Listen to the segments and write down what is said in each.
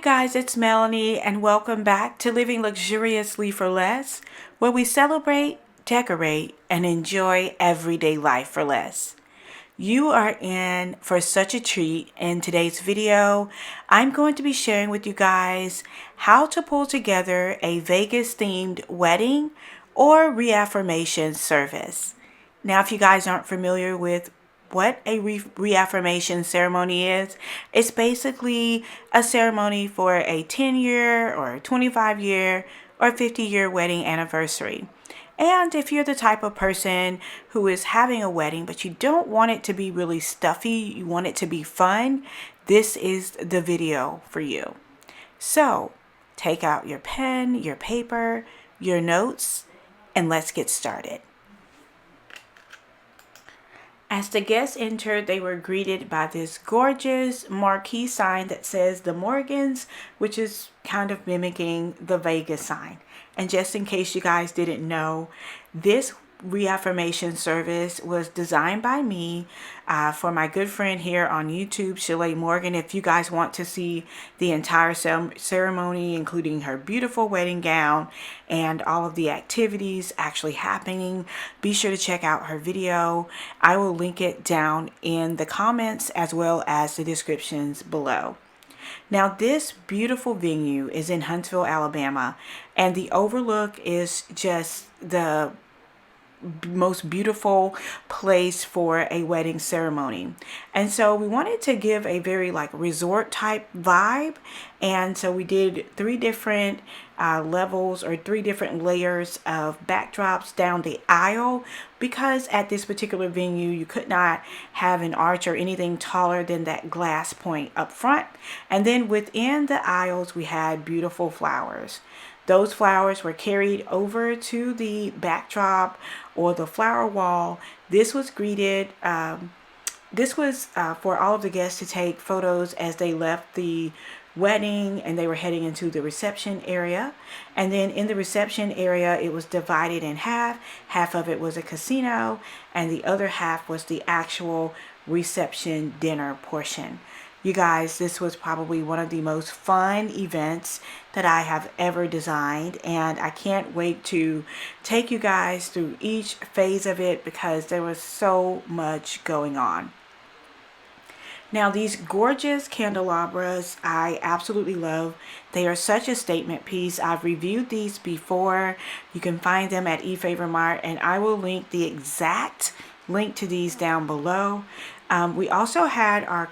Guys, it's Melanie and welcome back to Living Luxuriously for Less, where we celebrate, decorate, and enjoy everyday life for less. You are in for such a treat. In today's video, I'm going to be sharing with you guys how to pull together a Vegas themed wedding or reaffirmation service. Now, if you guys aren't familiar with what a reaffirmation ceremony is, it's basically a ceremony for a 10-year or 25-year or 50-year wedding anniversary. And if you're the type of person who is having a wedding but you don't want it to be really stuffy, you want it to be fun, this is the video for you. So take out your pen, your paper, your notes, and let's get started. As the guests entered, they were greeted by this gorgeous marquee sign that says the Morgans, which is kind of mimicking the Vegas sign. And just in case you guys didn't know, this reaffirmation service was designed by me for my good friend here on YouTube, SHALAE Morgan. If you guys want to see the entire ceremony, including her beautiful wedding gown and all of the activities actually happening, be sure to check out her video. I will link it down in the comments as well as the descriptions below. Now, this beautiful venue is in Huntsville, Alabama, and the overlook is just the most beautiful place for a wedding ceremony. And so we wanted to give a very resort type vibe, and so we did 3 different levels or 3 different layers of backdrops down the aisle, because at this particular venue you could not have an arch or anything taller than that glass point up front. And then within the aisles we had beautiful flowers. Those flowers were carried over to the backdrop or the flower wall. This was greeted, for all of the guests to take photos as they left the wedding and they were heading into the reception area. And then in the reception area, it was divided in half. Half of it was a casino and the other half was the actual reception dinner portion. You guys, this was probably one of the most fun events that I have ever designed, and I can't wait to take you guys through each phase of it because there was so much going on. Now, these gorgeous candelabras, I absolutely love. They are such a statement piece. I've reviewed these before. You can find them at eFavorMart, and I will link the exact link to these down below. We also had our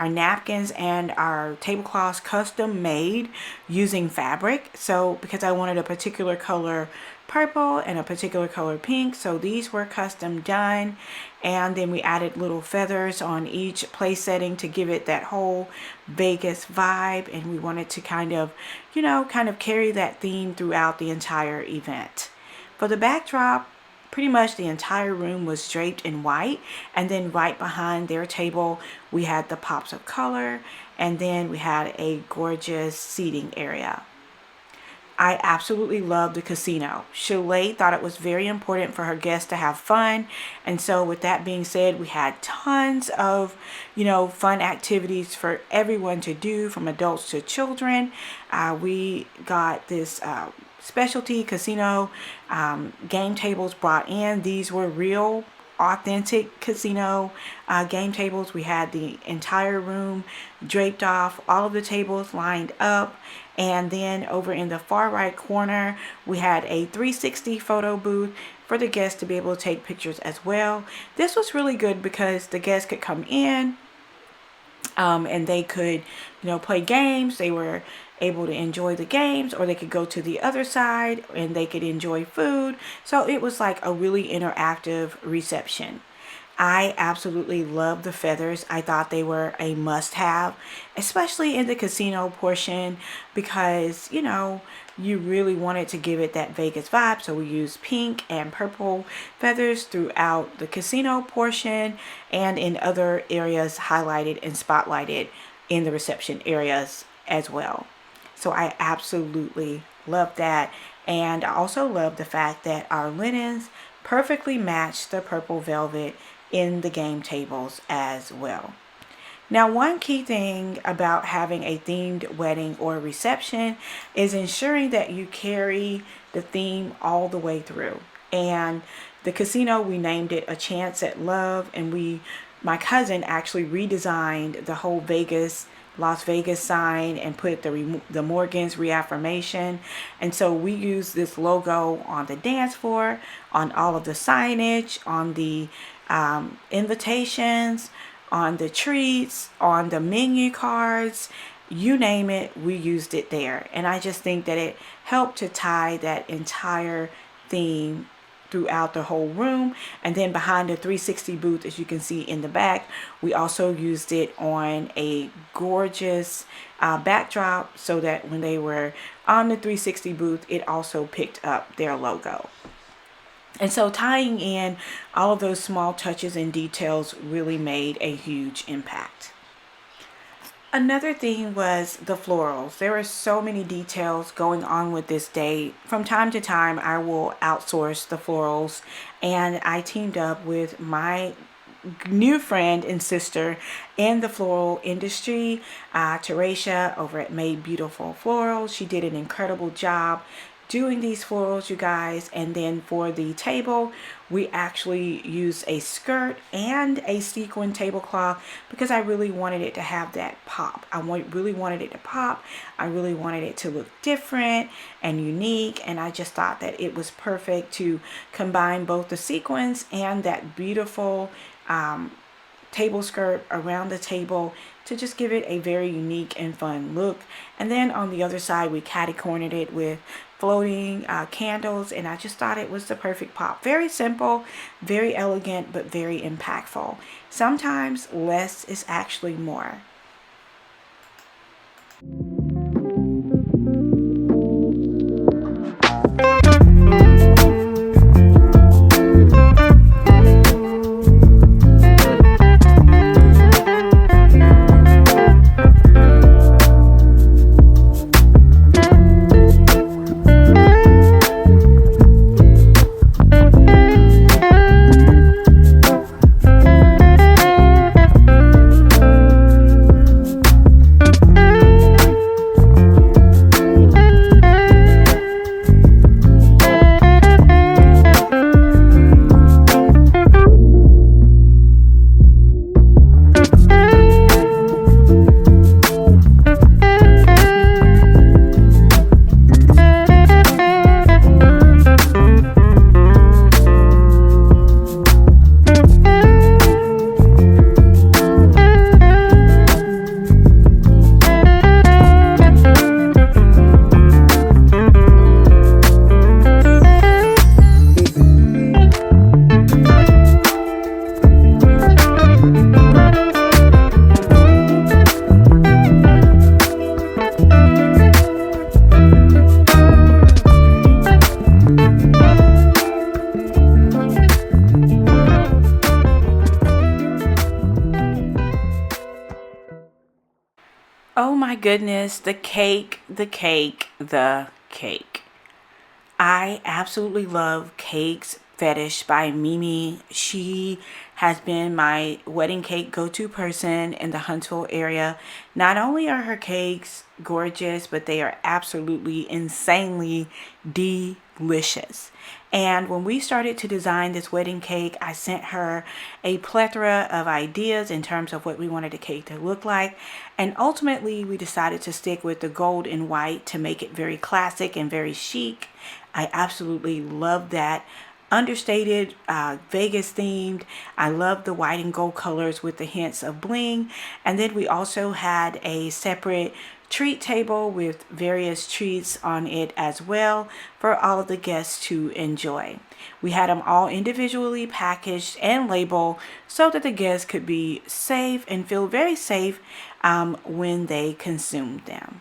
napkins and our tablecloths custom made using fabric. So because I wanted a particular color purple and a particular color pink, so these were custom done. And then we added little feathers on each place setting to give it that whole Vegas vibe. And we wanted to kind of carry that theme throughout the entire event. For the backdrop, pretty much the entire room was draped in white, and then right behind their table we had the pops of color, and then we had a gorgeous seating area. I absolutely love the casino. SHALAE thought it was very important for her guests to have fun, and so with that being said, we had tons of fun activities for everyone to do, from adults to children. We got this specialty casino game tables brought in. These were real authentic casino game tables. We had the entire room draped off, all of the tables lined up, and then over in the far right corner we had a 360 photo booth for the guests to be able to take pictures as well. This was really good because the guests could come in and they could play games. They were able to enjoy the games, or they could go to the other side and they could enjoy food. So it was like a really interactive reception. I absolutely love the feathers. I thought they were a must-have, especially in the casino portion, because, you know, you really wanted to give it that Vegas vibe. So we used pink and purple feathers throughout the casino portion and in other areas highlighted and spotlighted in the reception areas as well. So I absolutely love that. And I also love the fact that our linens perfectly matched the purple velvet in the game tables as well. Now, one key thing about having a themed wedding or reception is ensuring that you carry the theme all the way through. And the casino, we named it A Chance at Love, and my cousin actually redesigned the whole Las Vegas sign and put the Morgan's reaffirmation. And so we use this logo on the dance floor, on all of the signage, on the invitations, on the treats, on the menu cards, you name it, we used it there. And I just think that it helped to tie that entire theme throughout the whole room. And then behind the 360 booth, as you can see in the back, we also used it on a gorgeous backdrop, so that when they were on the 360 booth, it also picked up their logo. And so tying in all of those small touches and details really made a huge impact. Another thing was the florals. There were so many details going on with this day. From time to time, I will outsource the florals, and I teamed up with my new friend and sister in the floral industry, Teresha over at Made Beautiful Florals. She did an incredible job doing these florals, you guys. And then for the table, we actually used a skirt and a sequin tablecloth because I really wanted it to have that pop. Really wanted it to pop. I really wanted it to look different and unique, and I just thought that it was perfect to combine both the sequins and that beautiful table skirt around the table to just give it a very unique and fun look. And then on the other side, we catty-cornered it with floating candles, and I just thought it was the perfect pop. Very simple, very elegant, but very impactful. Sometimes less is actually more. Oh my goodness, the cake. I absolutely love Cakes Fetish by Mimi. She has been my wedding cake go-to person in the Huntsville area. Not only are her cakes gorgeous, but they are absolutely insanely delicious. And when we started to design this wedding cake, I sent her a plethora of ideas in terms of what we wanted the cake to look like. And ultimately, we decided to stick with the gold and white to make it very classic and very chic. I absolutely love that. Understated, Vegas themed. I love the white and gold colors with the hints of bling. And then we also had a separate treat table with various treats on it as well for all of the guests to enjoy. We had them all individually packaged and labeled so that the guests could be safe and feel very safe when they consumed them.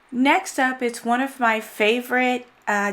Next up, it's one of my favorite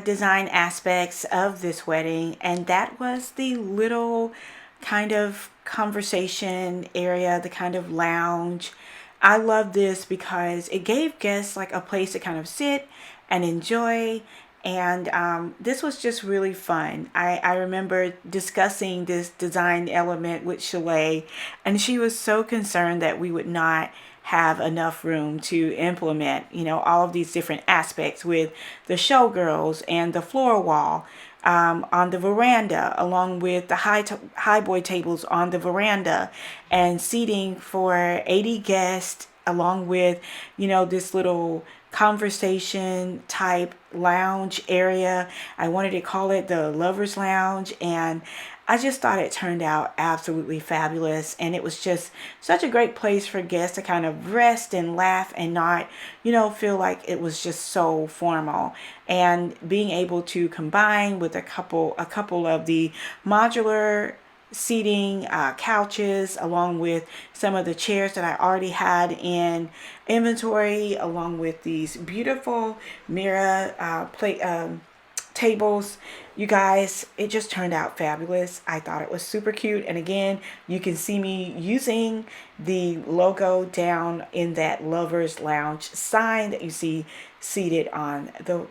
design aspects of this wedding, and that was the little kind of conversation area, the kind of lounge. I love this because it gave guests like a place to kind of sit and enjoy, and this was just really fun. I remember discussing this design element with SHALAE, and she was so concerned that we would not have enough room to implement, all of these different aspects with the showgirls and the floor wall on the veranda, along with the high boy tables on the veranda, and seating for 80 guests, along with, this little conversation type lounge area. I wanted to call it the Lover's Lounge, and I just thought it turned out absolutely fabulous, and it was just such a great place for guests to kind of rest and laugh and not, feel like it was just so formal. And being able to combine with a couple of the modular seating couches, along with some of the chairs that I already had in inventory, along with these beautiful mirror plate tables. You guys, it just turned out fabulous. I thought it was super cute, and again, you can see me using the logo down in that Lover's Lounge sign that you see seated on the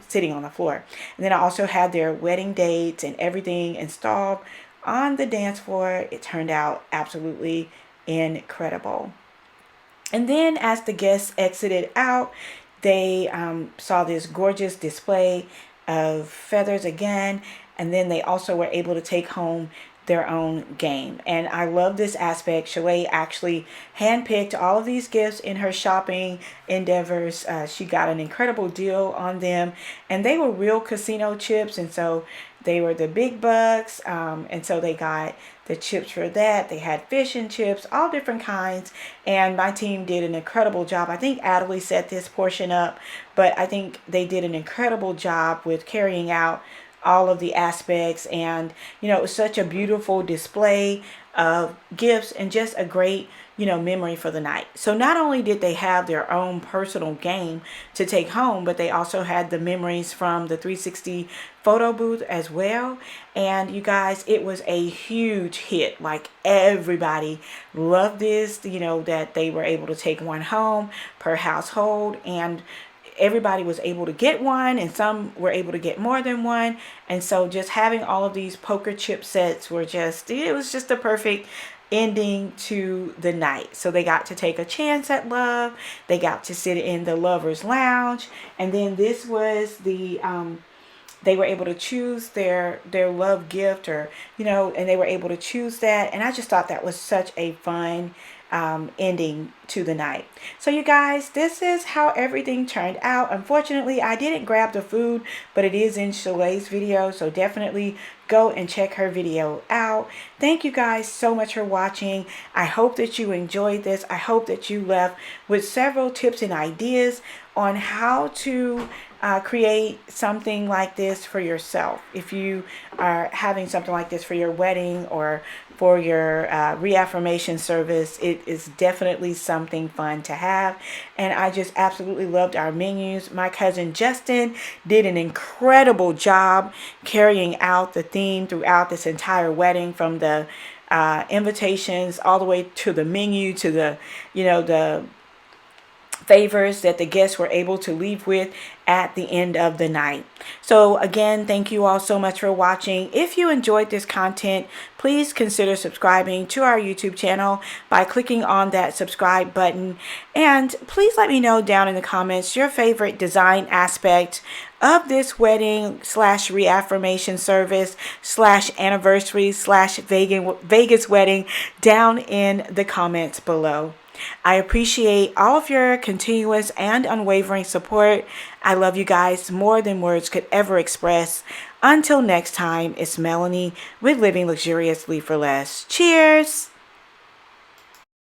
sitting on the floor. And then I also had their wedding dates and everything installed on the dance floor. It turned out absolutely incredible. And then as the guests exited out, they saw this gorgeous display of feathers again, and then they also were able to take home their own game. And I love this aspect. SHALAE actually handpicked all of these gifts in her shopping endeavors. She got an incredible deal on them, and they were real casino chips, and so they were the big bucks, and so they got the chips for that. They had fish and chips, all different kinds, and my team did an incredible job. I think Adelie set this portion up, but I think they did an incredible job with carrying out all of the aspects, and it was such a beautiful display of gifts and just a great memory for the night. So not only did they have their own personal game to take home, but they also had the memories from the 360 photo booth as well. And you guys, it was a huge hit. Like, everybody loved this, that they were able to take one home per household. And everybody was able to get one, and some were able to get more than one. And so just having all of these poker chip sets were just, it was just a perfect ending to the night. So they got to take a chance at love. They got to sit in the lovers lounge. And then this was the they were able to choose their love gift, or and they were able to choose that. And I just thought that was such a fun ending to the night. So you guys, this is how everything turned out. Unfortunately, I didn't grab the food, but it is in SHALAE's video, so definitely go and check her video out. Thank you guys so much for watching. I hope that you enjoyed this. I hope that you left with several tips and ideas on how to create something like this for yourself. If you are having something like this for your wedding or for your reaffirmation service, it is definitely something fun to have. And I just absolutely loved our menus. My cousin Justin did an incredible job carrying out the theme throughout this entire wedding, from the invitations all the way to the menu, to the the favors that the guests were able to leave with at the end of the night. So again, thank you all so much for watching. If you enjoyed this content, please consider subscribing to our YouTube channel by clicking on that subscribe button. And please let me know down in the comments your favorite design aspect of this wedding / reaffirmation service / anniversary / Vegas wedding down in the comments below. I appreciate all of your continuous and unwavering support. I love you guys more than words could ever express. Until next time, it's Melanie with Living Luxuriously for Less. Cheers!